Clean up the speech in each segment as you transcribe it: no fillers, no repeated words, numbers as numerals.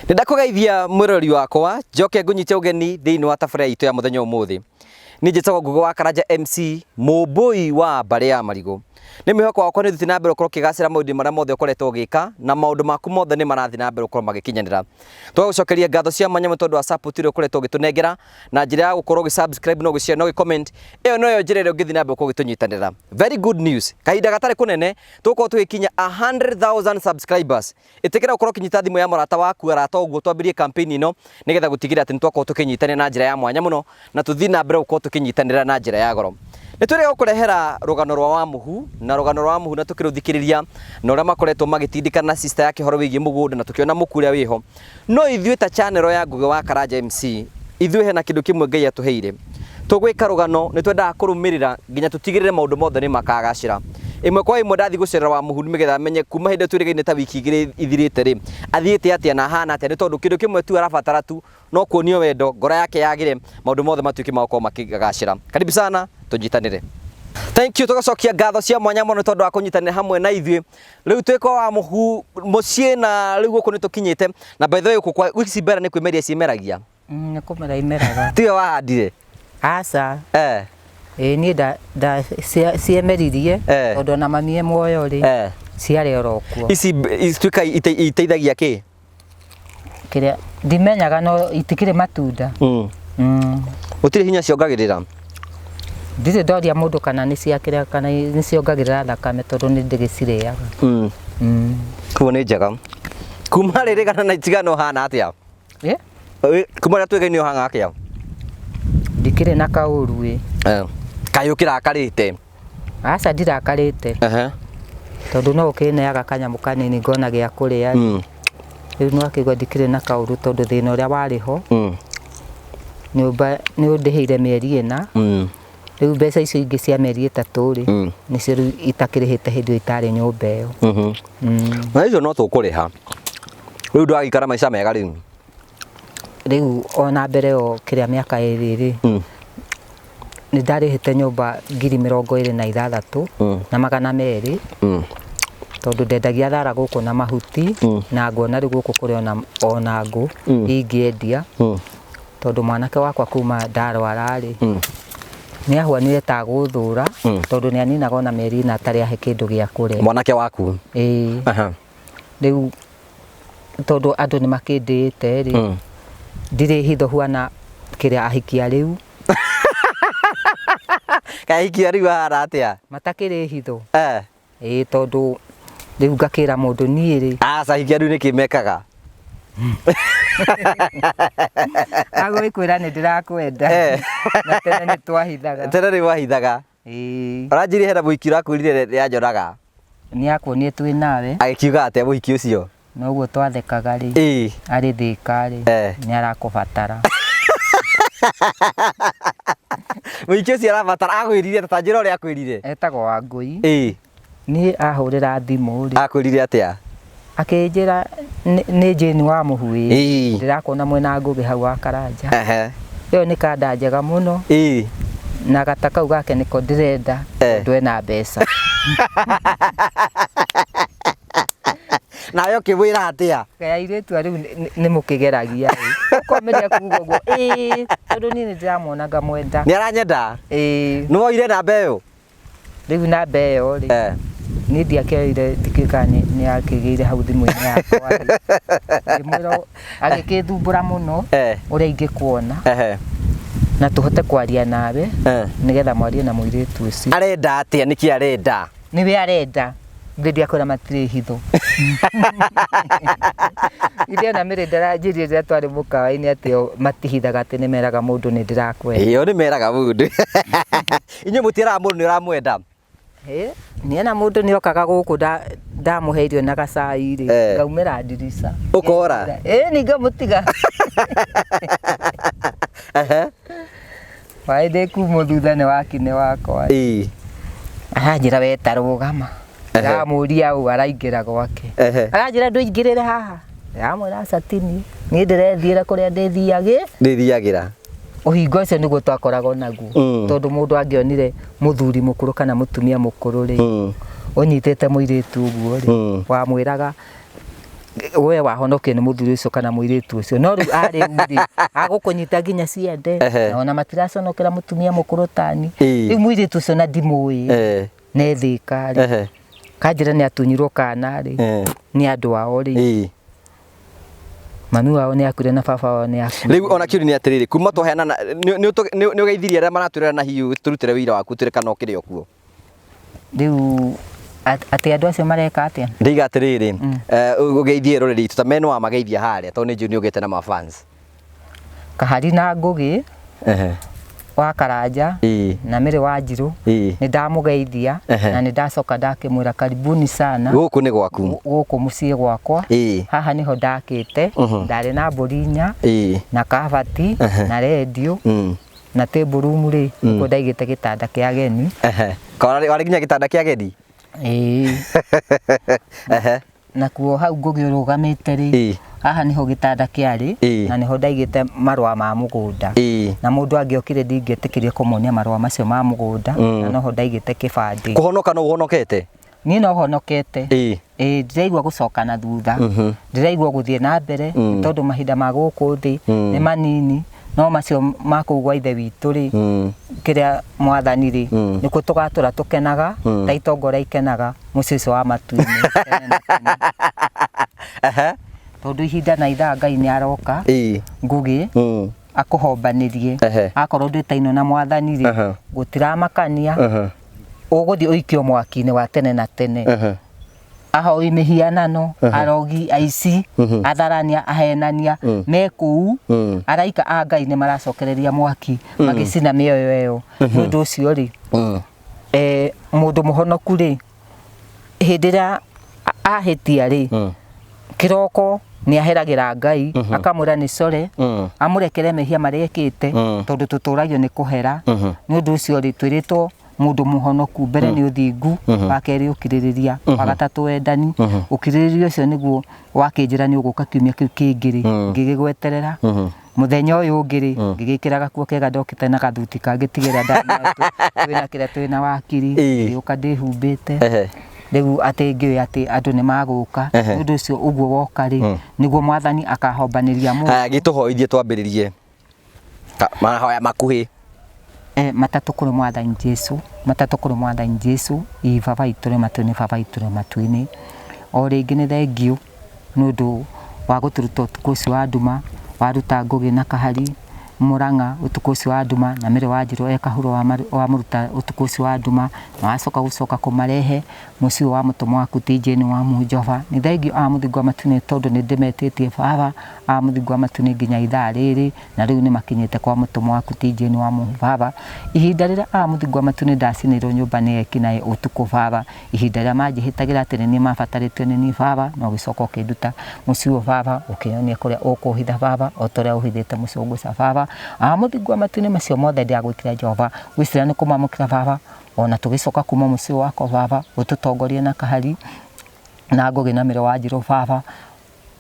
Ndakugeithia mwirori wakwa njoke ngunyite ugeni thiini wa tafaria itu ya muthenya umuthi ni njitagwo Ngugi wa Karanja MC Mumbui wa mbari ya Marigu ni mwihoko wakwa ni thuthi na mbere ukorwo kigacira maundu maria mothe ukoretwo gika na maundu maku mothe ni marathi na mbere ukorwo magikinyanira twagucokeria ngatho cia mwanya tondu wa support ire ukoretwo gitunengera na njira ya gukorwo subscribe no gushare no comment iyo noyo njira ire ungithi na mbere ukorwo gitunyitanira. Very good news, kahinda gatari kunene tukorwo tugikinya 100,000 subscribers. Itikira ukorwo kinyita thimu ya murata waku arata uguo twambirie campaign ino nigetha gutigira ati nitwakorwo tukinyitania na njira ya mwanya muno na tuthi na mbere ukorwo tukinyitanira na njira ya goro. Nitwire gukurehera rugano rwa Wamuhu na rugano rwa Wamuhu na tukiruthikiriria na uria makoretwo magitindikana na sister yake horo wigie mugunda na tukiona mukuria wiho no ithuĩ ta channel ya Ngugi wa Karanja MC ithuĩ hena kindu kimwe Ngai atuheire tugwika rugano nitwendaga kurumirira nginya tutigirire maundu mothe ni makagacira imwe kwa imwe ndathi gucerera Wamuhu nigetha amenye kuma hinde twirigaine ta wiki igiri ithirite ri athiite atia na hana atia ni tondu kindu kimwe tu arabatara tu no kuonio wendo ngora yake yagire maundu mothe matuike magoko makigacira. Karibu sana tunyitanire. Thank you tugacokia ngatho cia mwanya muno tondu wa kunyitanira hamwe na ithuĩ riu twiko Wamuhu mucie na riu guku nitukinyite na by the way kwa wiki mbere ni kwimeria cimeragia ni kumera imeraga tiyo wahandire asa ni da ciemeririe tondu na mami muoyo ri ciare orokuo ici twika iteithagia ki kiria ndimenyaga no itikire matunda utire hinya ciongagirira ndire ndoria mundu kana ni ciakira kana ni ciongagirira thakame tondu ni ndigiciriaga kuo ni njega kuma riri kana na itigano hana atia kuma na twege ni hanga akia ndikire na kauru kayukira akarite asa ndirakarite tondu no ukineaga kanyamu kanini ngona gia kuria riu no akigwa ndikire na kauru tondu thina uria wariho ni undiheire mieri ina riu mbeca icio ingi cia mieri 3 ri nicio itakirihite hindi itari nyumba iyo na icio no tukuriha riu ndagikara maica mega riu ona mbere o kiria miaka iri ri ni ndarihite nyumba 26,000 na 200 tondu ndendagia thara guku na mahuti na ngona riu guku kuri ona ngu ingiendia tondu mwanake wakwa kuma ndarwara ri ni ahwanire ta guthura tondu ni aninaga ona meri na atari ahe kindu gia kuria mwanake waku riu tondu andu ni makindite ri ndire hitho huana kiria ahikia riu kahikia riu hara atia matakire hitho tondu riu ngakira mundu nie ri hikia riu ni kimekaga ago ikwira ni ndirakwenda na tene ni twahithaga tene ni wahithaga uranjiri hera muhiki akwirire ya njoraga ni akuonie twi nawe agikiuga ate muhiki ucio noguo twathekaga ri ari thika ri ni arakubatara muhiki ucio arabatara agwirire tatanjira uri akwirire etagwo Wangui ni ahurira thimu ri akwirire atia akinjira ni Jane Wamuhu ndirakuona mwena Ngugi hau wa Karanja iyo ni kanda njega muno na gata kau gake niko ndirenda ndwena mbeca nayo kibwira atia kaya iretu riu ni mukigeragia ukomeria kuuga guo tondu ni ndiramuonaga mwenda ni aranyenda no ire na mbeyo riu na mbeyo ri ni ndiakerire ndikikane ni akigire hau thimu-ini yakwa mwiro agikithumbura muno uria ingikuona na tuhote kwaria nawe nigetha mwarie na muiritu ucio arenda atia niki arenda niwe arenda ndia kora matire hitho ithia na mire ndaranjirie ria twari mukawa-ini atio matihithaga ati ni meraga mundu ni ndirakwenda iyo ni meraga mundu inyu mutiraga mundu ni uramwenda ni na mundu ni okaga guku ndamuheirio na gacai ri ngaumira ndirica ukora ni ngamutiga waide kumo thutha ni wakine wakwa aranjira weta rugama ndamuria u araingira gwake aranjira nduingirire haha yamwira satini ni ndirethiira kuria ndithiagira uhingo ucio niguo twakoragwo naguo tondu mundu angionire muthuri mukuru kana mutumia mukuru ri unyitete muiritu uguo ri wamwiraga we wahonokio nĩ mũthuri ũcio kana mũirĩtu ũcio no rĩu arĩ mũthuri agũkũnyita nginya ciende na ona matiraconokera mũtumia mũkũrũ tani rĩu mũirĩtu ũcio na ndimũĩ nethĩka rĩ kanjĩra nĩ atunyirwo kana rĩ nĩ andũ ao rĩ mami wao nĩ akuire na baba wao nĩ akuire rĩu ona kĩũria nĩ atĩrĩrĩ kuma twaheana nĩ ũgeithirie arĩa maratwĩrĩra na hiũ tũrutĩre wĩira waku tũrĩ kana ũkĩrĩ okuo rĩu atĩ andũ acio mareka atĩa ndiga atĩrĩrĩ ũgeithie rũrĩrĩ tũtameno wa mageithia harĩa tondũ nĩ njũĩ nĩ ũgĩte na mafans Kahari na Ngũgĩ wa Karanja na Mĩrĩ wa Njirũ nĩ ndamũgeithia na nĩ ndacoka ndakĩmwĩra karibuni sana gũkũ nĩ gwaku gũkũ mũciĩ gwakwa haha niho ndakĩte ndarĩ na mbũri 4 na kabati na redio na table room rĩ nĩkuo ndaigĩte gĩtanda kĩa ageni warĩ nginya gĩtanda kĩa ageni nakuo hau Ngũgĩ ũrũgamĩte rĩ haha niho gĩtanda kĩarĩ na niho ndaigĩte marũa ma mũgũnda na mũndũ angĩokire ndingĩtĩkĩria kũmonia marũa macio ma mũgũnda na noho ndaigĩte kĩbandĩ kũhonoka no ũhonokete niĩ no honokete ndĩraigua gũcoka na thutha ndĩraigua gũthiĩ na mbere tondũ mahinda ma gũkũ thĩ nĩ manini no macio ma kũu gwa ithe witũ rĩ kĩrĩa mwathani rĩ nĩkuo tũgatũra tũkenaga ta itongora ikenaga mũciĩ ũcio wa matu-inĩ tondũ ihinda na ithaa Ngai nĩ aroka Ngũgĩ akũhombanĩrie akorwo ndĩtaino na mwathani rĩ gũtiramakania ũgũthiĩ ũikio mwaki-inĩ wa tene na tene ahoi mĩhianano arogi aici atharania ahenania me kũu araika a Ngai nĩ maracokereria mwaki magĩcina mĩoyo ĩyo nĩ ũndũ ũcio rĩ mũndũ mũhonoku rĩ hĩndĩ ĩrĩa ahĩtia rĩ kĩroko nĩ aheragĩra Ngai akamwĩra nĩ core amũrekere mehia marĩa ekĩte tondũ tũtũragio nĩ kũhera nĩ ũndũ ũcio rĩ twĩrĩtwo mũndũ mũhonoku mbere nĩ ũthingu wa kerĩ ũkirĩrĩria wa gatatũ wendani ũkirĩrĩria ũcio nĩguo wakĩnjĩra nĩ ũgũka kiumia kĩu kĩngĩ rĩ ngĩgĩgweterera muthenya ũyũ ũngĩ rĩ ngĩgĩkĩra gakuo kega ndokĩte na gathuti kangĩtigĩra twĩna kĩrĩa twĩna wakiri ngĩũka ndĩhumbĩte rĩu atĩ ngĩoĩ atĩ andũ nĩ magũka nĩ ũndũ ũcio ũguo woka rĩ nĩguo mwathani akahombanĩria mũndũ gĩtũhoithie twambĩrĩrie mahoya makuhĩ matatũ kũrĩ mwathani Jesũ matatũ kũrĩ mwathani Jesũ ibaba itũre matu-inĩ baba itũre matu-inĩ o rĩngĩ nĩ thengio nĩ ũndũ wa gũtũruta ũtukũ ũcio wa nduma waruta Ngũgĩ na Kahari Mũrang'a ũtukũ ũcio wa nduma na Mĩrĩ wa Njirũ ekahuro wa mũruta ũtukũ ũcio wa nduma na wacoka kũmarehe mũciĩ wa mũtũmwo waku TJ wa Jehova nĩ thengio mũthingu wa matu-inĩ tondũ nĩ ndĩmetĩtie baba mũthingu wa matu-inĩ nginya ithaa rĩrĩ na rĩu nĩ makinyĩte kwa mũtũmwo waku TJ wa baba ihinda rĩrĩa mũthingu wa matu-inĩ ndacinĩirwo nyũmba nĩ ekinaĩ ũtukũ baba ihinda rĩrĩa manjĩhĩtagĩra atĩ nĩ niĩ mabatarĩtio nĩ niĩ baba no gĩcoka ũkĩnduta mũciĩ ũyũ baba ũkĩnyonia kũrĩa ũkũhitha baba o ta ũrĩa ũhithĩte mũcũngũca baba mũthingu wa matu-inĩ macio mothe ndĩagwĩkĩra Jehova gwĩcira nĩ kũmamũkĩra baba ona tũgĩcoka kuma mũciĩ wakwa baba ũtũtongorie na Kahari na Ngũgĩ na Mĩrĩ wa Njirũ baba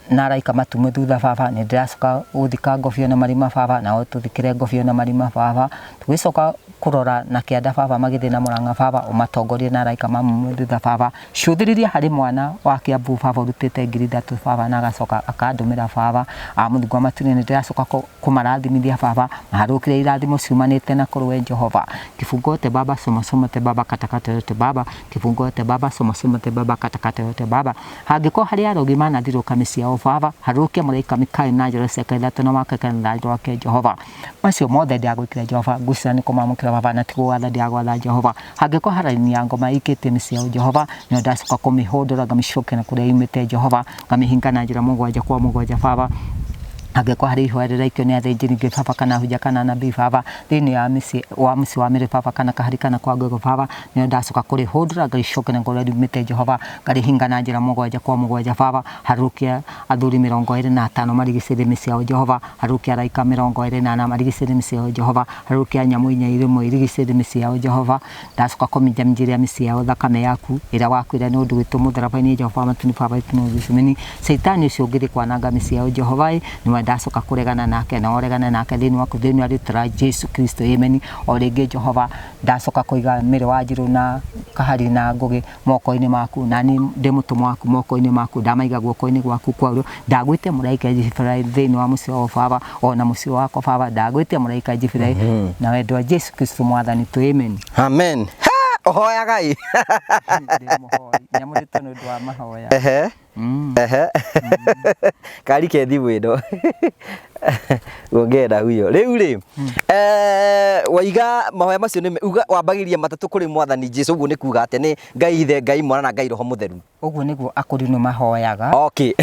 na araika matume thutha baba nĩ ndĩracoka gũthika ngobio na marima baba na tũthikĩre ngobio na marima baba tũgĩcoka kũrora na kĩanda baba magĩthiĩ na Mũrang'a baba ũmatongorie na araika mamume thutha baba cũthĩrĩria harĩ mwana wa Kĩambu baba ũrutĩte 3,000 baba na agacoka akandũmĩra baba mũthingu wa matu-inĩ nĩ ndĩracoka kũmarathimithia baba maharũkĩre irathimo ciumanĩte na kũrĩ Jehova kifungo te baba soma te baba katakata yote baba kifungo te baba soma te baba katakata yote baba hangĩkorwo harĩ arogi manathiũrũka mĩciĩ yao baba harũkia mũraika Mikaeli na njĩra ciake ithatũ na wakeke na thajo wake Jehova macio mothe ndĩagwĩkĩra Jehova ngwĩciria nĩ kũmamũkĩra baba na tigwatha ndĩagwatha Jehova hangĩkorwo haraini ya ngoma ikĩtie mĩciĩ yao Jehova nĩ ndacoka kũmĩhũndũra ngamĩcokia na kũrĩa imĩte Jehova ngamĩhinga na njĩra mũgwanja kwa mũgwanja baba angĩkorwo harĩ ihũa rĩraikio nĩ athĩnjĩri baba kana hunjia kana nabii baba thĩinĩ wa mũciĩ wa Mĩrĩ baba kana Kahari kana kwa Ngũgĩ baba nĩ ndacoka kũrĩhũndũra ngaricokia na kũrĩa imĩte Jehova ngarihinga na njĩra mũgwanja kwa mũgwanja baba harũkia athuri 25 marigicĩrie mĩciĩ yao Jehova harũkia araika 24 marigicĩrie mĩciĩ yao Jehova harũkia nyamũ 4 imwe irigicĩrie mĩciĩ yao Jehova ndacoka kũminjaminjĩria mĩciĩ yao thakame yaku ĩrĩa wakuire nĩ ũndũ witũ mũtharaba-inĩ Jehova matu-inĩ baba itũnũ gĩcumeni Saitani ũcio ũngĩrĩ kwananga mĩciĩ yao Jehova nĩ ndacoka kuregana nake na oregana nake thini waku thini wa rĩtwa Jesu Kristo amen. O rĩngĩ Jehova ndacoka kũiga mĩrĩ wa Njirũ na Kahari na Ngũgĩ moko-inĩ maku, na ni ndĩ mũtũmwo waku moko-inĩ maku, ndamaiga guoko-inĩ gwaku kwaũrĩo. Ndagwĩte mũraika Jefiraĩ thĩinĩ wa mũciĩ wa Baba, ona mũciĩ wakwa Baba ndagwĩte mũraika Jefiraĩ na wendo wa Jesu Kristo mwathani tu amen. Amen. Ohoya Ngai. Nyamũrĩtwo nĩ ũndũ wa mahoya. Kari kethi wĩno ngenda huyo rĩu rĩ waiga mahoya macio nĩ wambagĩria matatũ kũrĩ mwathani Jesu, ũguo nĩ kuga atĩ nĩ Ngai Ithe, Ngai Mwana na Ngai Roho Mũtheru. Ũguo nĩguo akũrinũ mahoyaga. Okay.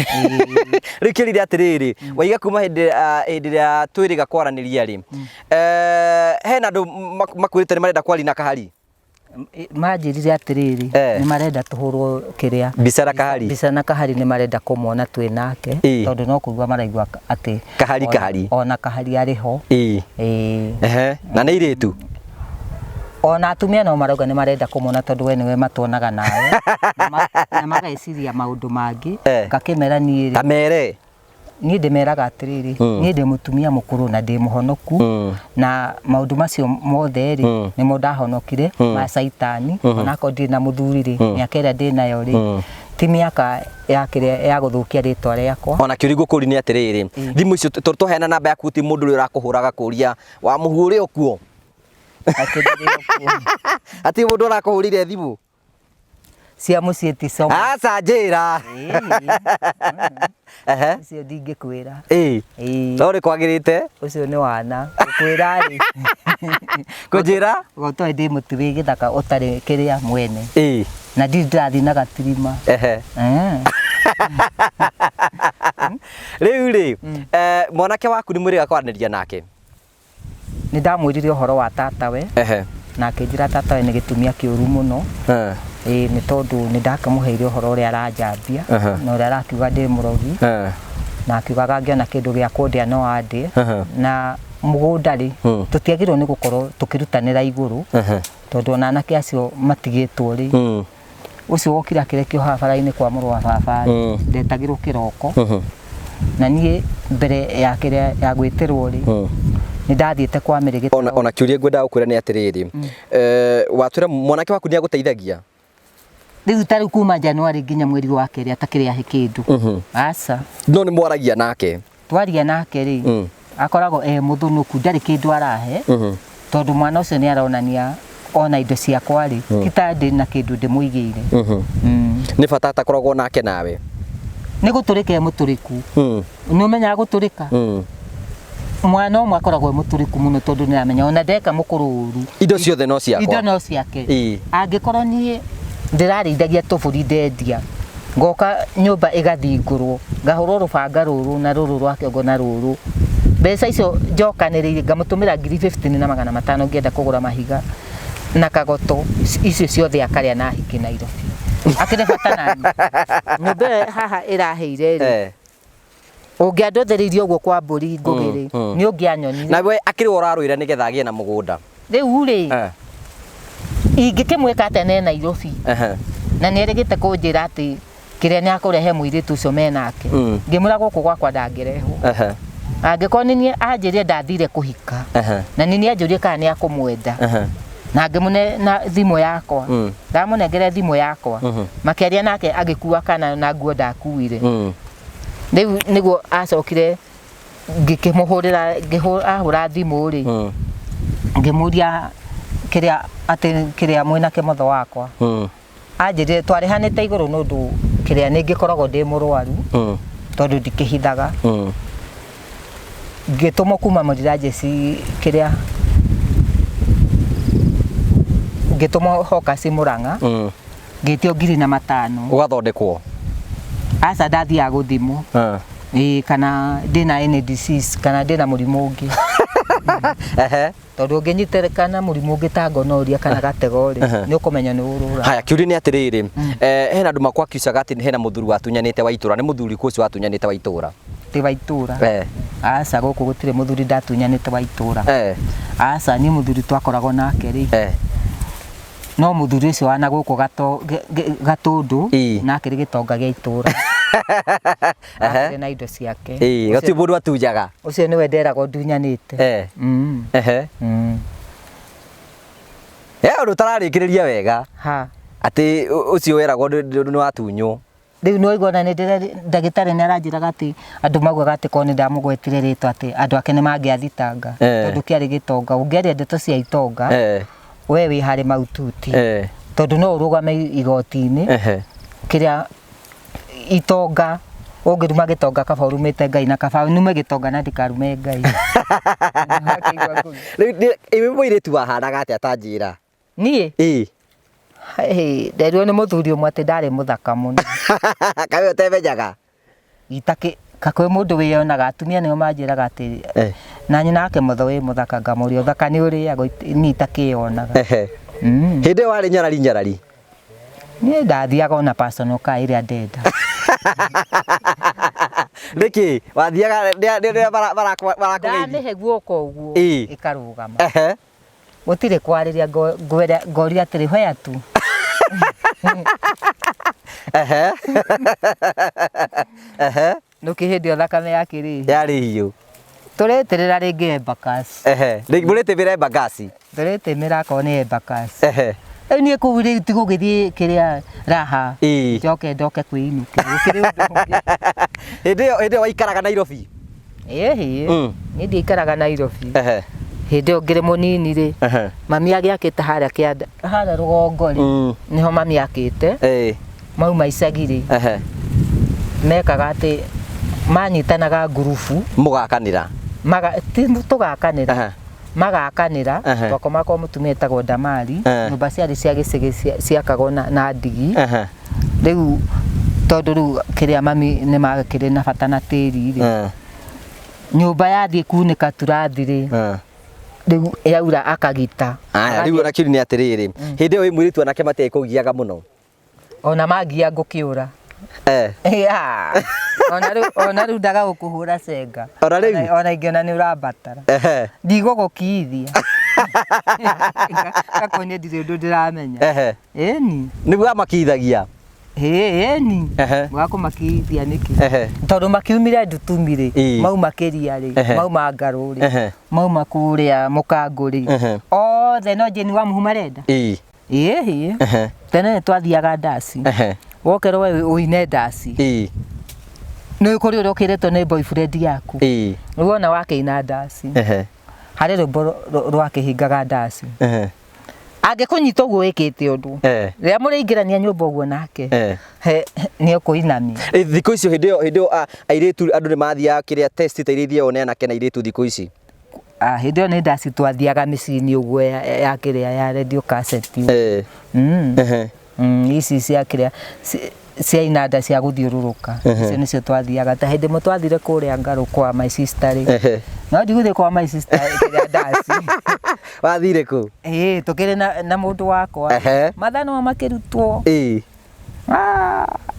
Rĩu kĩrĩa atĩrĩrĩ waiga kuma hĩndĩ ĩrĩa twĩrĩga kwaranĩria rĩ hena andũ makwĩrĩte nĩ marenda kwaria na Kahari manjirire atiriri ni marenda tuhurwo kiria mbica na Kahari, mbica na Kahari ni marenda kumwona twi nake tondu no kuigwa maraigwa ati Kahari ona Kahari ariho na nĩ iritu ona atumia no marauga ni marenda kumwona tondu we niwe matuonaga nawe na magaiciria maundu mangi ngakimera niĩ kamere niĩ ndĩmeraga atiriri niĩ ndĩ mũtumia mũkũrũ na ndĩ mũhonoku na maundu macio mothe ri nimo ndahonokire ma saitani ona ko ndĩ na mũthuri ri mĩaka ĩrĩa ndĩ nayo ri ti mĩaka ya gũthũkia rĩtwa rĩakwa. Ona kĩũrigo kũri nĩ atiriri thimũ icio tũheana namba yaku ti mũndũ ũrĩa ũrakũhũraga kũria wa mũhũre okuo ati mũndũ ũrakũhũrire thimũ cia mũciĩ ti coma aca njĩra ucio ndingĩkwĩra sorry kwagĩrĩte ucio nĩ wana kwĩra ri kũnjĩra gotwe ndĩ mũtu wĩ gĩthaka ũtarĩ kĩrĩa mwene na ndirathi na gatirima rĩu rĩ mwanake waku nĩ mwĩrĩga kwaranĩria nake? Nĩ ndamwĩrire ũhoro wa tatawe na akĩnjĩra tatawe nĩ gĩtumia kĩũru mũno nĩ tondũ nĩ ndakamũheire ũhoro ũrĩa aranjambia na ũrĩa arakiuga ndĩ mũrogi na akiugaga angĩona kĩndũ gĩa kũndĩa no andĩe na mũgũnda rĩ tũtiagĩrĩirwo nĩ gũkorwo tũkĩrutanĩra igũrũ tondũ ona anake acio matigĩtwo rĩ ũcio wokire akĩrekio bara-inĩ kwa mũrũ wa baba ndetagĩrwo kĩroko na niĩ mbere ya kĩrĩa ya gwĩtĩrwo rĩ nĩ ndathiĩte kwa mĩrĩgĩta ona kĩũria ngwendaga gũkwĩra nĩ atĩrĩrĩ watwĩra mwanake waku nĩ agũteithagia rĩu tarĩu kuma Januari nginya mweri wa kerĩ atakĩrĩ ahe kĩndũ aca no nĩ mwaragia nake? Twaria nake rĩ akoragwo mũthũnũku ndarĩ kĩndũ arahe tondũ mwana ũcio nĩ aronania ona indo ciakwa rĩ kitandĩ na kĩndũ ndĩmũigĩire nĩ bata atakoragwo nake nawe nĩ gũtũrĩka mũtũrĩku nĩ ũmenyaga gũtũrĩka mwana ũmwe akoragwo mũtũrĩku mũno tondũ nĩ amenya ona ndeka mũkũrũ ũru indo ciothe no ciakwa indo no ciake angĩkorwo niĩ ndĩrarĩithagia tũbũri ndendia ngoka nyũmba ĩgathingũrwo ngahũrwo rũbanga rũrũ na rũrũ rwa kĩongo na rũrũ mbeca icio njokanĩrĩire ngamũtũmĩra 50,000 na 500 ngĩenda kũgũra mahiga na kagoto icio ciothe akarĩa na hiki Nairobi akĩrĩ bata nani nyũmba haha ĩraheire rĩ ũngĩandotheririo ũguo kwa mbũri ngũgĩrĩ nĩ ũngĩanyonire na we akĩrĩ ũrarũĩra nĩgetha agĩe na mũgũnda rĩu rĩ ingĩkĩmwĩka atĩ ne Nairobi na nĩ erĩgĩte kũnjĩra atĩ kĩrĩa nĩ akũrehe mũirĩtu ũcio menake ngĩmwĩra gũkũ gwakwa ndangĩrehwo angĩkorwo nĩ niĩ anjĩrire ndathire kũhika na nĩ niĩ anjũrie kana nĩ akũmwenda na ngĩmũne na thimũ yakwa ndamũnengere thimũ yakwa makĩaria nake agĩkua kana na nguo ndakuire rĩu nĩguo acokire ngĩkĩmũhũrĩra ahũra thimũ rĩ ngĩmũria kĩrĩa atĩ kĩrĩa mwĩnake motho wakwa anjĩrire twarehanĩte igũrũ nĩ ũndũ kĩrĩa nĩ ngĩkoragwo ndĩ mũrwaru tondũ ndikĩhithaga ngĩtũmwo kuma mũrira jeci kĩrĩa ngĩtũmwo Hawkers Mũrang'a ngĩtio 2,500 ũgathondekwo aca ndathiaga gũthimwo kana ndĩna any disease kana ndĩna mũrimũ ũngĩ tondũ ũngĩnyitĩrĩkana mũrimũ ũngĩ ta gonorrhea kana gatego rĩ nĩ ũkũmenya nĩ ũrũra. Haya kĩũria nĩ atĩrĩrĩ hena andũ makwa kiusaga atĩ hena mũthuri watunyanĩte wa itũra nĩ mũthuri kũcio watunyanĩte wa itũra? Ti wa itũra aca gũkũ gũtirĩ mũthuri ndatunyanĩte wa itũra aca niĩ mũthuri twakoragwo nake rĩ no mũthuri ũcio wana gũkũ Gatũndũ nake rĩ gĩtonga gĩa itũra Arĩ na indo ciake. Gati mũndũ atunjaga. Ũcio nĩwe nderagwo ndunyanĩte. Ũndũ ũtararĩkĩrĩria wega. Atĩ ũcio weragwo nĩ watunywo. Rĩu no igona nĩ ndagĩtarĩ nĩ aranjĩraga atĩ andũ maugaga atĩ korwo nĩ ndamũgwetire rĩtwa atĩ andũ ake nĩ mangĩathitanga tondũ kĩarĩ gĩtonga. Ũngĩaria ndeto cia itonga we wĩ harĩ maututi tondũ no ũrũgame igoti-inĩ kĩrĩa itonga ũngĩruma gĩtonga kaba ũrumĩte Ngai na kaba nume gĩtonga na ndikarume Ngai. Rĩu mũirĩtu wahanaga atĩa atanjĩra? Niĩ? Nderirwo nĩ mũthuri ũmwe atĩ ndarĩ mũthaka mũno. Kaĩ ũtemenyaga? Kakwĩ mũndũ wĩyonaga, atumia nĩo manjĩraga atĩ na nyina wake mũtho wĩ mũthaka, ngamũria ũthaka nĩ ũrĩagwo niĩ itakĩyonaga. Hĩndĩ ĩyo warĩ nyarari? Niĩ ndathiaga ona personal car ĩrĩa ndenda. Nĩkĩ wathiaga rĩrĩa barakũgeithia? Ndanĩhe guoko ũguo ĩkarũgama. Gũtirĩ kwarĩria ngoria atĩrĩ hoya tu. Nũkĩ hĩndĩ ĩyo thakame yakĩrĩ yarĩ hiũ. Tũreterera rĩngĩ Embakasi. Mũrĩtĩmĩra Embakasi? Tũretemera akorwo nĩ Embakasi. Rĩu niĩ kũu rĩu tigũgĩthiĩ kĩrĩa raha njoke kwĩinũkia gũkĩrĩ ũndũ ũngĩ. Hĩndĩ ĩyo waikaraga Nairobi? Niĩ ndiaikaraga Nairobi. Hĩndĩ ĩyo ngĩrĩ mũnini rĩ, mami agĩakĩte harĩa rũgongo rĩ, niho mami akĩte mauma icagi rĩ, mekaga atĩ manyitanaga ngurubu mũgakanĩra. Tũgakanĩra magakanĩra twakoma kwa mũtumia etagwo Damari, nyũmba ciarĩ cia gĩcĩgĩ ciakagwo na ndigi. Rĩu tondũ rĩu kĩrĩa mami nĩ magakĩrĩ na bata na tĩri rĩ, nyũmba yathiĩ kunĩka turathi rĩ, rĩu yaura akagita. Rĩu ona kĩũria nĩ atĩrĩrĩ, hĩndĩ ĩyo wĩ mũirĩtu anake matekũgiaga mũno? Ona mangia ngũkĩũra. Ona rĩu ndaga gũkũhũra cenga. Ona ingĩona nĩ ũrambatara ndigũgũkiithia. Gakonie ndirĩ ũndũ ndĩramenya. Ĩni nĩguo amakithagia? Ĩni mwakũmakithia nĩkĩ? Tondũ makiumire Ndutumi rĩ, mauma Kĩria rĩ, mauma Ngarũ rĩ, mauma kũrĩa Mũkangũ rĩ, othe no Jane wa Mũhu marenda. Tene twathiaga ndaci, wokerwo we ũine ndaci nĩ kũrĩ ũrĩa ũkĩrĩtwo nĩ boyfriend yaku, rĩu ona wakĩina ndaci harĩ rwĩmbo rwakĩhingaga ndaci, angĩkũnyita ũguo wĩkĩte ũndũ, rĩrĩa mũrĩingĩrania nyũmba ũguo nake nĩ ũkũinamia. Thikũ icio hĩndĩ ĩyo airĩtu andũ nĩ mathiaga kĩrĩa test ta iria ithiagwo nĩ anake na airĩtu thikũ ici? Hĩndĩ ĩyo nĩ ndaci twathiaga mĩciĩ-inĩ ũguo ya kĩrĩa ya radio cassette ici cia kĩrĩa cia inanda cia gũthiũrũrũka, icio nĩcio twathiaga. Ta hĩndĩ ĩmwe twathire kũrĩa Ngarũ kwa my sister rĩ, no ndigũthiĩ kwa my sister kĩrĩa ndaci. Wathire kũ? Tũkĩrĩ na mũndũ wakwa mathaa no makĩrutwo,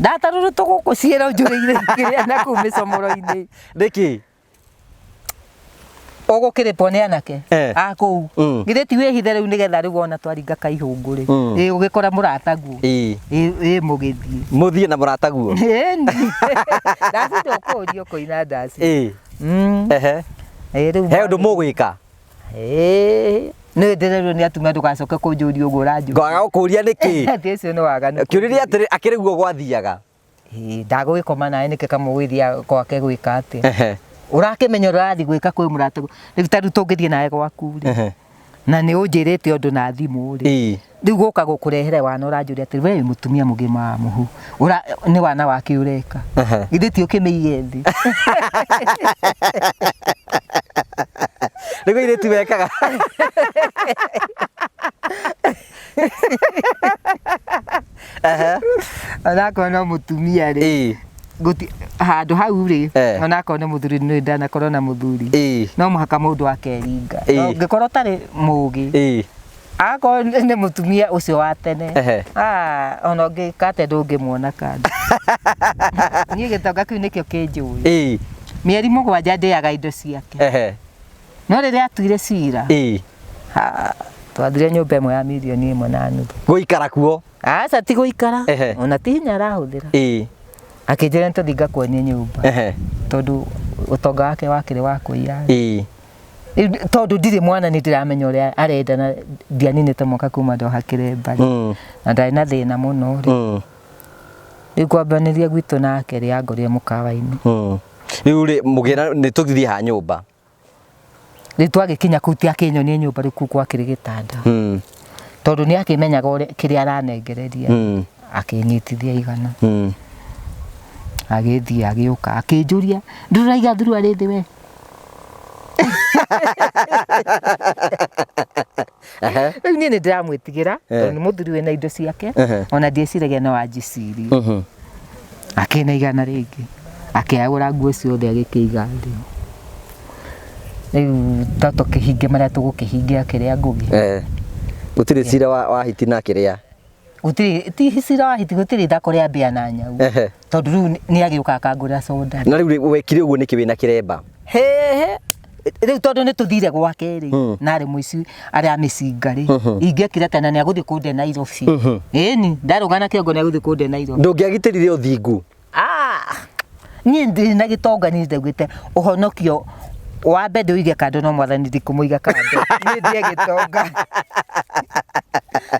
ndatarũrũtwo gũkũ ciĩro njũrĩire kĩrĩa na kũu mĩcomoro-inĩ. Nĩkĩ? Ũgũkĩrĩpwo nĩ anake kũu, githĩ ti wĩhithe rĩu nĩgetha rĩu ona twaringa kaihũngũ rĩ, ũgĩkora mũrata guo mũgĩthiĩ mũthiĩ na mũrata guo. Ndaci ndũkũrio kũina ndaci. He ũndũ mũgwĩka? Nĩ ndĩrerwo nĩ atumia ndũgacoke kũnjũria ũguo ũranjũria. Ngwaga gũkũria nĩkĩ? Atĩ ũcio nĩ waganu. Kĩũria atĩrĩ akĩrĩ guo gwathiaga? Ndagũgĩkoma nawe nĩkĩ kamũgĩthiaga gwake gwĩka atĩa? Ũrakĩmenya ũrathiĩ gwĩka kwĩ mũrata rĩu ta rĩu tũngĩthiĩ nawe gwaku rĩ, na nĩ ũnjĩrĩte ũndũ na thimũ rĩ, rĩu gũka gũkũrehere wana ũranjũria atĩ we mũtumia mũgima wa Mũhu nĩ wana wake ũreka, githĩ ti ũkĩmĩige thĩ? Nĩguo airĩtu mekaga. Onakorwo no mũtumia rĩ, handũ hau rĩ, onakorwo nĩ mũthuri nĩ ndanakorwo na mũthuri, no mũhaka mũndũ akeringa. Ũngĩkorwo ũtarĩ mũũgĩ, akorwo nĩ mũtumia ũcio wa tene, ona ũngĩka atĩ ndũngĩmuona kando. Niĩ gĩtonga kĩu nĩkĩo kĩnjũĩ. Mĩeri 7 ndĩaga indo ciake, no rĩrĩa atuire cira twathire nyũmba ĩmwe ya 1.5 million. Gũikara kuo? Aca ti gũikara, ona ti hinya arahũthĩra. akijira ntuthinga kuonie nyumba tondu utonga wake wakire wa kuiya tondu ndiri mwana ni ndiramenya uria arenda na ndianinite mwaka kuma ndo hakire mbari na ndari na thina muno riu kwambaniria gwitu nake ri angorire mukawa-ini riu ri mugina ni tuthithie ha nyumba riu twagikinya kuu ti akinyonie nyumba riu kuu gwakire gitanda tondu ni akimenyaga uria kiria aranengereria akinyitithia igana agithii agiuka akinjuria nduraiga thuru ari thi we riu ni ndiramwitigira tondu ni muthuri wina indo ciake ona ndieciragia no anjiciri akina igana ringi akiagura nguo ciothe agikiiga thi riu tukihinge maria tugukihingia kiria ngugi gutiri cira wa hiti na kiria gutiri ti cira wa hiti gutiri thako ria mbia na nyau tondu riu ni agiuka akangura soda na riu wekire uguo niki wina kiremba riu tondu ni tuthire gwake ri na ari muici ari amicinga ri ingekire tena ni aguthi kunde Nairobi ni ndarugana kiongo ni aguthi kunde Nairobi ndungiagitirire uthingu ni ndi na gitonga ni ndagwite uhonokio wa mbe nduige kando no mwathani ndikumuiga kando ni ndie gitonga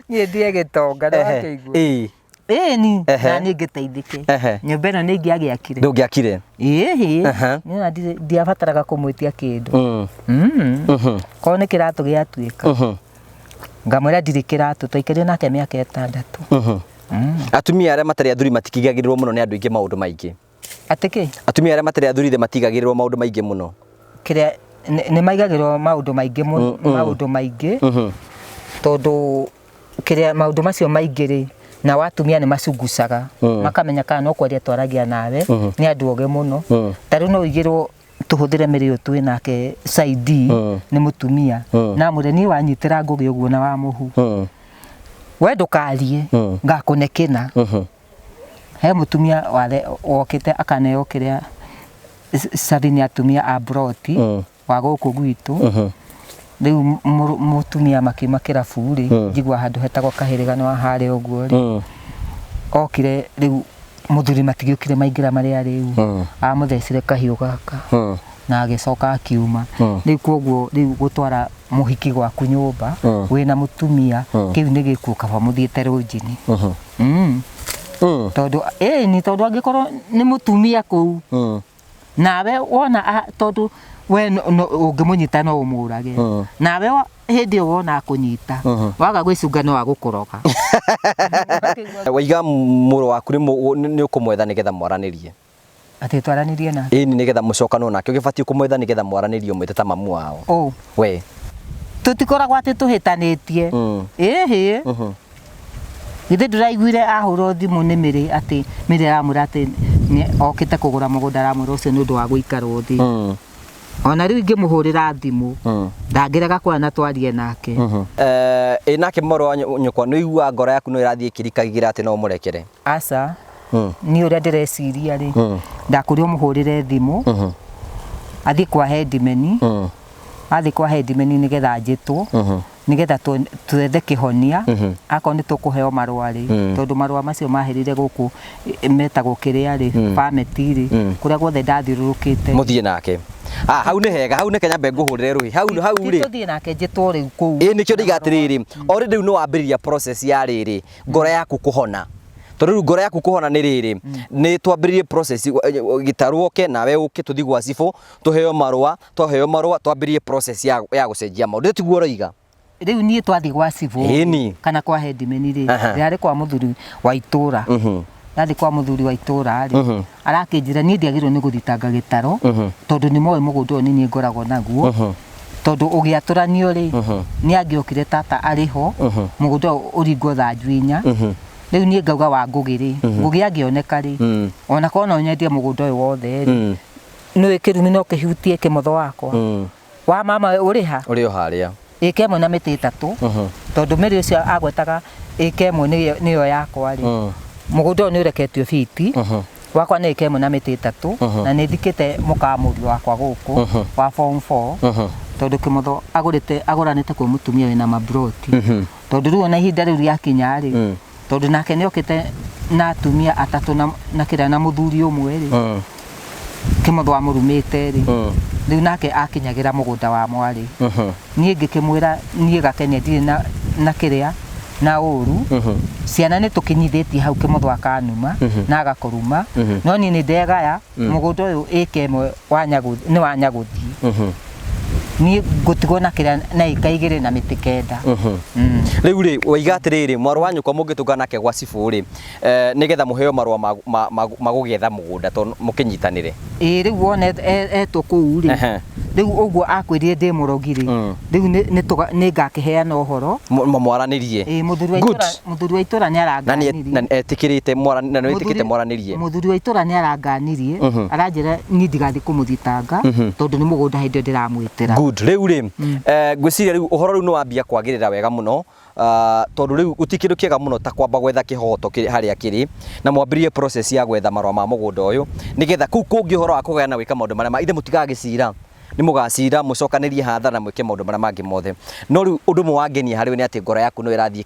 ni ndie gitonga ndakeigua ni na ni ngiteithike nyumba ino ni ngiagiakire ndungiakire ni ndiabataraga kumwitia kindu ko ni kiratu giatuika ngamwira ndiri kiratu twaikaire nake miaka 6 atumia aria matari athuri matikigagirwo muno ni andu ingi maundu maingi atiki atumia aria matari athuri matigagirwo maundu maingi muno kiria ni maigagirwo maundu maingi muno maundu maingi tondu kiria maundu macio maingi ri na watumia ni macungucaga makamenya kana no kwaria twaragia nawe ni andu oge muno tariu no igirwo tuhuthire mirio twi nake saidi ni mutumia na mureni wanyitira ngugi uguo na wa muhu we ndukarie ngakunekena he mutumia wale okite akaneo kiria savini atumia abroad wa guku gwitu riu mutumia makimakira buri njigwa handu hetagwo kahirigano wa hare uguo ri okire riu muthuri matigiukire maingira maria riu amuthecire kahiu gaka na agicoka akiuma riu koguo riu gutwara muhiki gwaku nyumba wina mutumia kiu ni gikuo kaba muthiete runjini tondu ni tondu angikorwo ni mutumia kuu nawe wona tondu we ungimunyita no umurage nawe hindi wona kunyita waga gwicunga no agukoroga waiga muro waku ni ukumwetha nigetha mwaranirie ati twaranirie na ni nigetha mucokano nake ugibati kumwetha nigetha mwaranirie umwite ta mamu wao we tutikoragwo ati tuhitanitie githe ndiraiguire ahurwo thimu ni miri ati miri aramura ati okite kugura mugunda aramura ucio ni undu wa guikarwo thi ona riu ngimuhurira thimu ndangiraga kwana twarie nake nake moro wa nyukwa no igua ngoro yaku no irathie kirikagira ati no murekere aca ni uria ndireciria ri ndakurio muhurire thimu athi kwa headman athi kwa headman nigetha njitwo nigetha twethe kihonia akoni tukuheo marua ri tondu marua macio mahirire guku metagwo kiria ri family ri kuria guothe ndathirurukite muthie nake hau ni hega hau ni kenya bengu hurire ruhi hau ri tuthie nake njitwo ri kuu nikio ndiga atiriri already no wambiriria process ya riri ngoro yaku kuhona tondu ngoro yaku kuhona ni riri ni twambiririe process gitarwo ke nawe uke tuthi gwa cifo tuheo marua twambiririe process ya gucenjia maundu tiguo roiga riu nie twathi gwa cifo kana kwa headman ri yari kwa muthuri wa itura ndathi kwa muthuri wa itura ri arakinjira nie ndiagirwo ni guthitanga gitaro tondu ni moe mugunda ni nie ngoragwo naguo tondu ugiaturanio ri ni angiokire tata ariho mugunda uringwo thanju 4 riu nie ngauga wa ngugi ri ngugi angioneka ri ona kona unyendie mugunda uyu wothe ri no ikirumi no kihutie kimotho wakwa wa mama uriha uri haria ikemwe na miti 3 tondu meri ucio agwetaga ikemwe niyo yakwa ri mugunda ni ureketio fiti wakwa ni ikemwe na miti 3 na ni thikite mukamuri wakwa guku wa form 4 tondu kimotho aguranite kwa mutumia wina mabroti tondu riu na ihinda riu riakinya ri tondu nake ni okite na atumia atatu na kĩrĩa na mũthuri ũmwe rĩ kĩmotho amũrumĩte rĩ rĩu nake akinyagĩra mũgũnda wa mwarĩ niĩ ngĩkĩmwĩra niĩ Gakenia ndirĩ na kĩrĩa na ũru ciana nĩ tũkinyithĩtie hau kĩmotho akanuma na agakoruma no niĩ nĩ ndegaya mũgũnda ũyũ ĩka ĩmwe nĩ wa Nyagũthiĩ niĩ ngũtigwo na kĩrĩa na ĩka igĩrĩ na mĩtĩ kenda rĩu rĩ waiga atĩrĩrĩ mwarĩ wa nyũkwa mũngĩtũngana nake gwa cibũ rĩ nĩgetha mũheo marũa ma gũgĩetha mũgũnda tondũ mũkĩnyitanĩre rĩu wona etwo kũu rĩ rĩu ũguo akwĩrire ndĩ mũrogi rĩ rĩu nĩ ngakĩheana ũhoro mwaranĩrie mũthuri wa itũra nĩ aranganirie na etĩkĩrĩte mwaranĩrie mũthuri wa itũra nĩ aranganirie aranjĩra niĩ ndigathiĩ kũmũthitanga tondũ nĩ mũgũnda hĩndĩ ndĩramwĩtĩra good rĩu rĩ ngwĩciria rĩu ũhoro rĩu nĩ wambia kwagĩrĩra wega mũno tondũ rĩu gũtikĩndũ kĩega mũno ta kwamba gwetha kĩhoto harĩa kĩrĩ na mwambĩrĩrie process ya gwetha marũa ma mũgũnda ũyũ nĩgetha kũu kũngĩ ũhoro wa kũgayana gwĩka maũndũ marĩa ithe mũtigagĩcira nĩ mũgacira mũcokanĩrie hathara mwĩke maũndũ marĩa mangĩ mothe no rĩu ũndũ ũmwe wangenia harĩ we nĩ atĩ ngoro yaku no ĩrathiĩ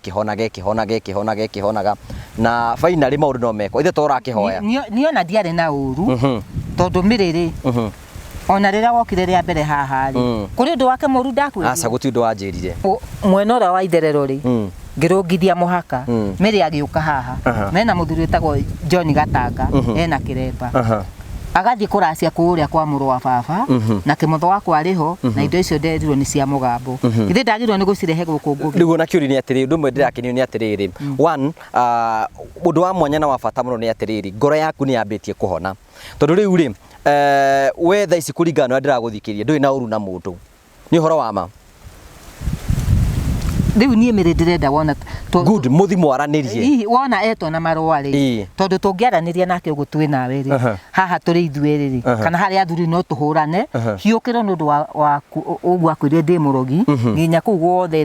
kĩhonaga na finally maũndũ no mekwo ithe to ũrakĩhoya niĩ ona ndiarĩ na ũru tondũ mĩrĩrĩ ona rĩrĩa wokire rĩa mbere haha rĩ kũrĩ ũndũ wake mũru ndakwĩrire aca gũtirĩ ũndũ wanjĩrire mwena ũrĩa wa itherero rĩ ngĩrũngithia mũhaka mĩrĩ agĩũka haha mena mũthuri wĩtagwo John Gatanga ena kĩremba agathiĩ kũracia kũrĩa kwa mũrũ wa baba na kĩmotho wakwa arĩho na indo icio nderirwo nĩ cia mũgambo ithe ndagĩrĩirwo nĩ gũcirehe gũkũ ngũgĩ rĩu ona kĩũria nĩ atĩrĩrĩ ũndũ ũmwe ndĩrakenio nĩ atĩrĩrĩ one ũndũ wa mwanya na wa bata mũno nĩ atĩrĩrĩ ngoro yaku nĩ yambĩtie kũhona tondũ rĩu rĩ we thaa ici kũringana na ndĩragũthikĩria ndũrĩ na ũru na mũndũ nĩ ũhoro wa ma rĩu niĩ mĩrĩ ndĩrenda wona good mũthi mwaranĩrie wona etwo na marũa rĩ tondũ tũngĩaranĩria nake ũguo twĩ nawe rĩ haha tũrĩ ithuĩ rĩ kana harĩa athuri no tũhũrane hiũkĩro nĩ ũndũ waku ũguo akwĩrire ndĩ mũrogi nginya kũu guothe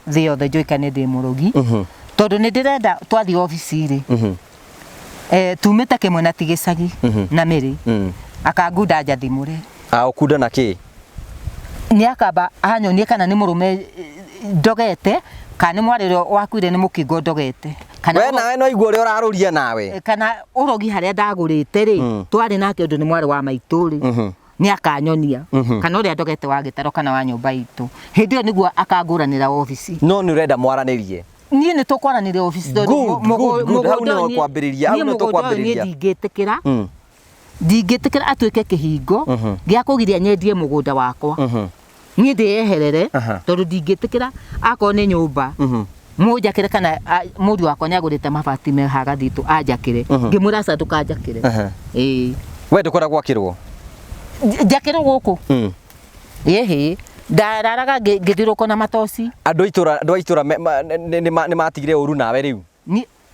thĩ yothe njũĩkane ndĩ mũrogi tondũ nĩ ndĩrenda twathiĩ obici rĩ tumĩte kĩmwe na tigĩcagi na mĩrĩ akangunda njathimũre ũkunda na kĩ nĩ akamba anyonie kana nĩ mũrũme ndogete kana mwarĩrwo wakuire nĩ mũkingo ndogete kana we nawe no igua ũrĩa ũrarũria nawe kana ũrogi harĩa ndagũrĩte rĩ twarĩ nake ũndũ nĩ mwarĩ wa maitũ rĩ nĩ akanyonia kana ũrĩa ndogete wa gĩtaro kana wa nyũmba itũ hĩndĩ ĩyo nĩguo akangũranĩra obici no nĩ ũrenda mwaranĩrie niĩ nĩ tũkwaranĩria obici tondũ ndingĩtĩkĩra atuĩke kĩhingo gĩa kũgiria nyendie mũgũnda wakwa niĩ ndĩyeherere tondũ ndingĩtĩkĩra akorwo nĩ nyũmba mũnjakĩre kana mũriũ wakwa nĩ agũrĩte mabati me haha gathitũ anjakĩre ngĩmwĩra aca ndũkanjakĩre we ndũkwenda gwakĩrwo njakĩrwo gũkũ ĩhĩ ndararaga ngĩthirũkwo na matoci andũ a itũra nĩ matigire ũru nawe rĩu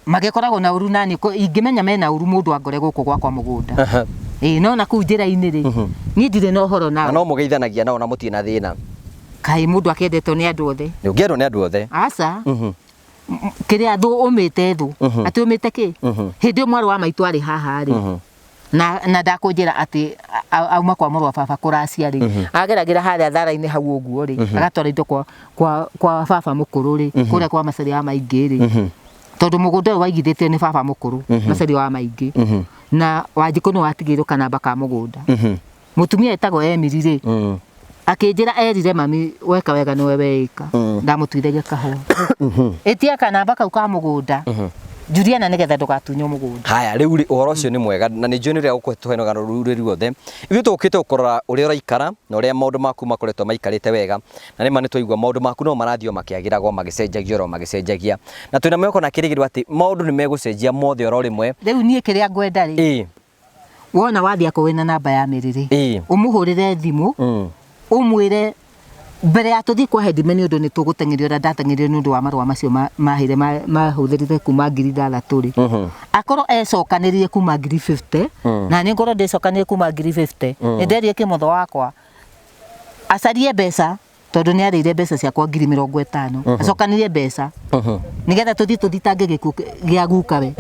magĩkoragwo na ũru nani ingĩmenya mena ũru mũndũ angore gũkũ gwakwa mũgũnda no na kũu njĩra-inĩ rĩ niĩ ndirĩ na ũhoro nao no mũgeithanagia nao na mũtirĩ na thĩna kaĩ mũndũ akĩendetwo nĩ andũ othe nĩ ũngĩendwo nĩ andũ othe aca kĩrĩa thũ ũmĩte thũ atĩ ũmĩte kĩ hĩndĩ ĩyo mwarĩ wa maitũ arĩ haha rĩ na ndakũnjĩra atĩ auma kwa mũrũ wa baba kũracia rĩ ageragĩra harĩa thara-inĩ hau ũguo rĩ agatwara indo kwa baba mũkũrũ rĩ kũrĩa kwa Macharia wa Maingĩ rĩ tondũ mũgũnda ũyũ waigithĩtio nĩ baba mũkũrũ Macharia wa Maingĩ na Wanjikũ nĩ watigĩirwo kanamba ka mũgũnda mũtumia etagwo Emiri rĩ akĩnjĩra erire mami weka wega nĩwe weĩka ndamũtuithagia kahũa ĩtia kanamba kau ka mũgũnda Juliana nĩgetha ndũgatunywo mũgũnda haya rĩu ũhoro ũcio nĩ mwega na nĩ njũĩ nĩ ũrĩa ũkũhenoga rũrũ ruothe ithuĩ tũkĩte gũkorora ũrĩa ũraikara na ũrĩa maũndũ maku makoretwo maikarĩte wega na nĩ ma nĩ twaigua maũndũ maku no marathiĩ makĩagĩraga magĩcenjagia na twĩna mwĩhoko na kĩrĩgĩrĩro atĩ maũndũ nĩ megũcenjia mothe oro rĩmwe rĩu niĩ kĩrĩa ngwenda rĩ wona wathiĩ akorwo wĩna namba ya Mĩrĩ rĩ ũmũhũrĩre thimũ ũmwĩre mbere ya tũthiĩ kwa headman ũndũ nĩ tũgũteng'erio ũrĩa ndateng'erio nĩ ũndũ wa marũa macio mahĩire mahũthĩrire kuma 6,000 rĩ akorwo ecokanĩrie kuma 50 na niĩ ngorwo ndĩcokanĩrie kuma 50 nĩ nderie kĩmotho wakwa acarie mbeca tondũ nĩ arĩire mbeca ciakwa 50,000 acokanĩrie mbeca nĩgetha tũthiĩ tũthitange gĩkuũ gĩa gukawe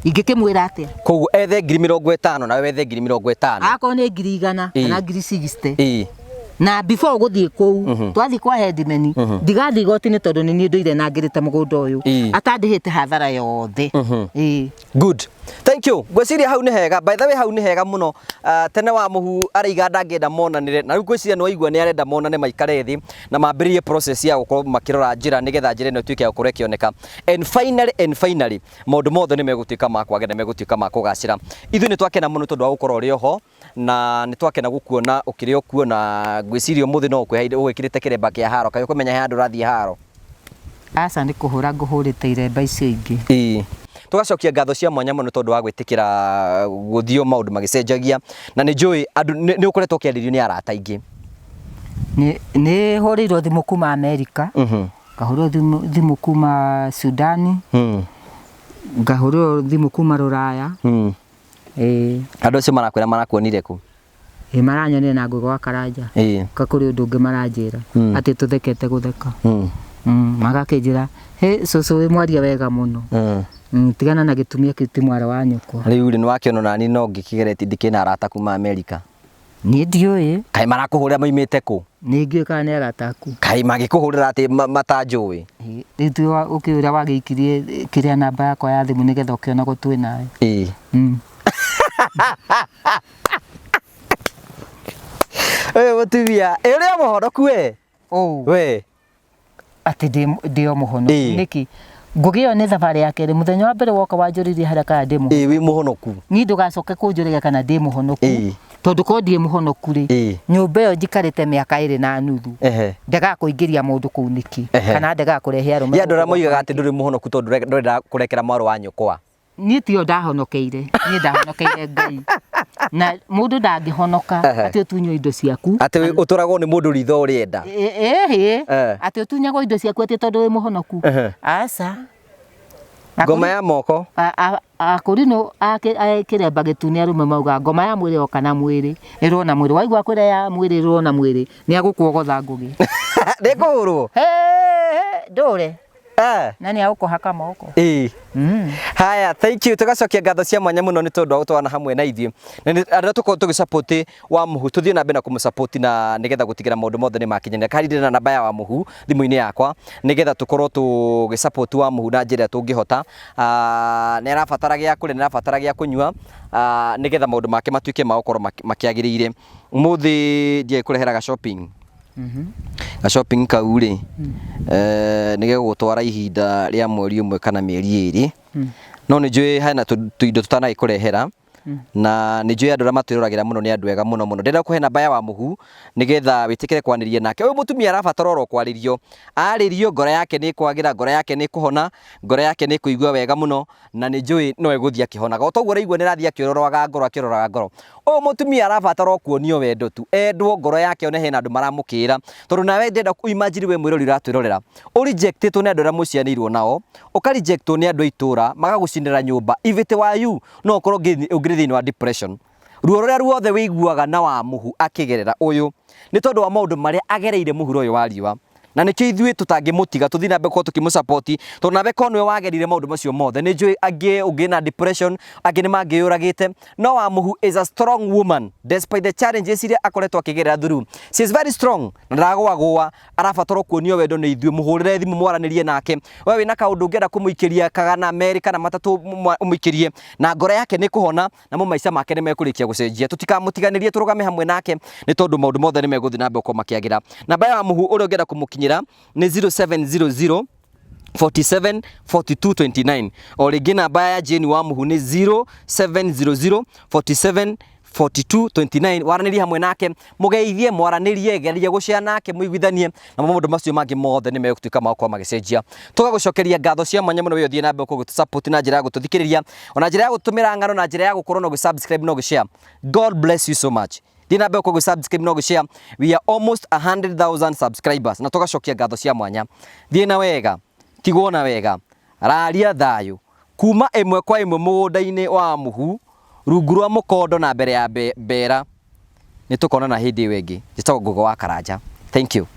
ingĩkĩmwĩra atĩa koguo ethe 50,000 na we wethe 50,000 akorwo nĩ 100 kana 60 na before guthie kuu twathi kwa headman ndigathi igoti-inĩ tondũ nĩ niĩ ndũire na ngĩrĩte mũgũnda ũyũ atandĩhĩte hathara yothe. Good, thank you. Ngwĩciria hau nĩ hega, by the way hau nĩ hega mũno. Tene wa mũhu araiga ndangĩenda monanĩre, na rĩu ngwĩciria nĩ waigua nĩ arenda monane maikare thĩ na mambĩrĩrie process ya gũkorwo makĩrora njĩra nĩgetha njĩra ĩno ĩtuĩke ya gũkorwo ĩkĩoneka. And finally maũndũ mothe nĩ megũtuĩka ma kwagĩra, nĩ megũtuĩka ma kũgacĩra. Ithuĩ nĩ twakena mũno tondũ wa gũkorwo ũrĩ oho na nĩ twakena gũkuona ũkĩrĩ okuo, na ngwĩciria ũmũthĩ no ũgwĩkĩrĩte kĩremba kĩa haro, kaĩ ũkũmenya he handũ ũrathiĩ haro? Aca nĩ kũhũra ngũhũrĩte iremba icio ingĩ. Tugacokia ngatho cia mwanya mũno tondũ wa gwĩtĩkĩra gũthio maũndũ magĩcenjagia, na nĩ njũĩ andũ nĩ ũkoretwo ũkĩarĩrio nĩ arata aingĩ. Nĩ hũrĩirwo thimũ kuma Amerika, ngahũrĩrwo thimũ kuma Sudani, ngahũrĩrwo thimũ kuma Rũraya. Andũ acio marakwĩra marakuonire kũ? Maranyonire na Ngũgĩ wa Karanja, kakũrĩ ũndũ ũngĩ maranjĩra atĩ tũthekete gũtheka. Magakĩnjĩra cũcũ wĩ mwaria wega mũno, tigana na gĩtumia kĩu ti mwana wa nyũkwa. Rĩu nĩ wakĩona nani no ngĩkĩgeretie ndikĩna arata kuma Amerika. Niĩ ndiũĩ. Kaĩ marakũhũrĩra moimĩte kũ? Nĩ ngĩũĩ kana nĩ arata aku. Kaĩ magĩkũhũrĩra atĩ matanjũĩ? Rĩu ũkĩũra wagĩikirie kĩrĩa namba yakwa ya thimũ nĩgetha ũkĩona gũtwĩ nawe. Mũtumia ũrĩa mũhonoku we? We atĩ ndĩ o mũhonoku nĩkĩ? Ngũgĩ ĩyo nĩ thabarĩ ya kerĩ, mũthenya wa mbere woka wanjũririe harĩa kana ndĩ mũhonoku. Wĩ mũhonoku. Niĩ ndũgacoke kũnjũrĩria kana ndĩ mũhonoku, tondũ korwo ndirĩ mũhonoku rĩ, nyũmba ĩyo njikarĩte mĩaka 2 na nuthu ndagakũingĩria mũndũ kũu nĩkĩ, kana ndagakũrehe arũme. Andũ arĩa moigaga atĩ ndũrĩ mũhonoku tondũ ndũrenda kũrekera mwarũ wa nyũkwa. Niĩ tio ndahonokeire, niĩ ndahonokeire Ngai. Na mũndũ ndangĩhonoka atĩ ũtunywo indo ciaku, atĩ ũtũragwo nĩ mũndũ ritho ũrĩenda. Atĩ ũtunyagwo indo ciaku atĩ tondũ wĩ mũhonoku. Aca. Ngoma ya moko. Akũrinũ kĩremba gĩtune arũme mauga ngoma ya mwĩrĩ oka na mwĩrĩ ĩrwo na mwĩrĩ. Waigua kwĩra ya mwĩrĩ ĩrwo na mwĩrĩ nĩ agũkuogotha Ngũgĩ. Ndĩkũhũrwo. Ndũre. Na nĩ agũkũhaka moko. Haya, thank you. Tugacokia ngatho cia mwanya mũno nĩ tondũ wa gũtwarana hamwe na ithuĩ. Na arĩa tũkorwo tũgĩsupport wa mũhu tũthiĩ na mbere na kũmũsupport na nĩgetha gũtigĩra maũndũ mothe nĩ makinyanĩra. Karirĩ na namba ya wa mũhu thimũ-inĩ yakwa nĩgetha tũkorwo tũgĩsupport wa mũhu na njĩra tũngĩhota. Nĩ arabatara gĩa kũrĩa, nĩ arabatara gĩa kũnyua nĩgetha maũndũ make matuĩke ma gũkorwo makĩagĩrĩire. Ũmũthĩ ndiĩ kũrehera shopping. Shopping kau rĩ nĩ gĩgũtwara ihinda rĩa mweri ũmwe kana mĩeri 2, no nĩ njũĩ hena tũindo tũtanagĩkũrehera na nĩ njũĩ andũ arĩa matwĩroragĩra mũno nĩ andũ ega mũno mũno. Ndĩrenda kũhe namba ya wa mũhu nĩgetha wĩtĩkĩre kwanĩria nake. Ũyũ mũtumia arabatara oro kwarĩrio, arĩrio ngoro yake nĩ kwagĩra, ngoro yake nĩ kũhona, ngoro yake nĩ kũigua wega mũno, na nĩ njũĩ no egũthiĩ akĩhonaga. O toguo ũraigua nĩ arathiĩ akĩroraga ngoro akĩroraga ngoro. Ũyũ mũtumia arabatara kuonio wendo tu, endwo ngoro yake one hena andũ maramũkĩra, tondũ nawe ndenda imagine we mwĩrori ũratwĩrorera ũrejectĩtwo nĩ andũ arĩa mũcianĩirwo nao, ũkarejectwo nĩ andũ a itũra magagũcinĩra nyũmba. If it were you no ũkorwo ũngĩrĩ thĩinĩ wa depression. Ruo rũrĩa ruothe wĩiguaga na wa mũhu akĩgerera ũyũ nĩ tondũ wa maũndũ marĩa agereire mũhuro ũyũ wa riũa, na nĩkĩo ithuĩ tũtangĩmũtiga tũthiĩ na mbere gũkorwo tũkĩmũsupport, tondũ nawe korwo nĩwe wagerire maũndũ macio mothe. Nĩ njũĩ angĩ ũngĩ na depression, angĩ nĩ mangĩyũragĩte, no wa mũhu is a strong woman despite the challenges iria akoretwo akĩgerera through. She is very strong na ndaragũagũa, arabatara kuonio wendo nĩ ithuĩ. Mũhũrĩre thimũ mwaranĩrie nake. Wewe wĩna kaũndũ ũngĩenda kũmũikĩria kana merĩ kana matatũ ũmũikĩrie, na ngoro yake nĩ kũhona na maica make nĩ mekũrĩkia gũcenjia. Tũtikamũtiganĩrie, tũrũgame hamwe nake nĩ tondũ maũndũ mothe nĩ megũthiĩ na mbere gũkorwo makĩagĩra. Namba ya mũhu ũrĩa ũngĩenda kũmũkinyĩra nĩ 0700 47 42 29. O rĩngĩ namba ya Jane wa mũhu nĩ 0700 47 42 29. Waranĩrie hamwe nake, mũgeithie, mwaranĩrie, geria gũcea nake, mũiguithanie, na maũndũ macio mangĩ mothe nĩ megũtuĩka ma gũkorwo magĩcenjia. Tũgagũcokeria ngatho cia mwanya mũno we ũthiĩ na mbere gũtũsupport na njĩra ya gũtũthikĩrĩria, ona njĩra ya gũtũmĩra ng'ano, na njĩra ya gũkorwo no gũsubscribe no gũshare. God bless you so much. Thiĩ na mbere gũsubscribe no gũshare. We are almost 100,000 subscribers na tũgacokia ngatho cia mwanya. Thiĩ na wega, tigwo na wega, raria thayũ kuma ĩmwe kwa ĩmwe mũgũnda-inĩ wa mũhu rungu rwa mũkondo na mbere ya mbera. Nĩ tũkonana hĩndĩ ĩyo ĩngĩ. Njĩtagwo Ngũgĩ wa Karanja. Thank you.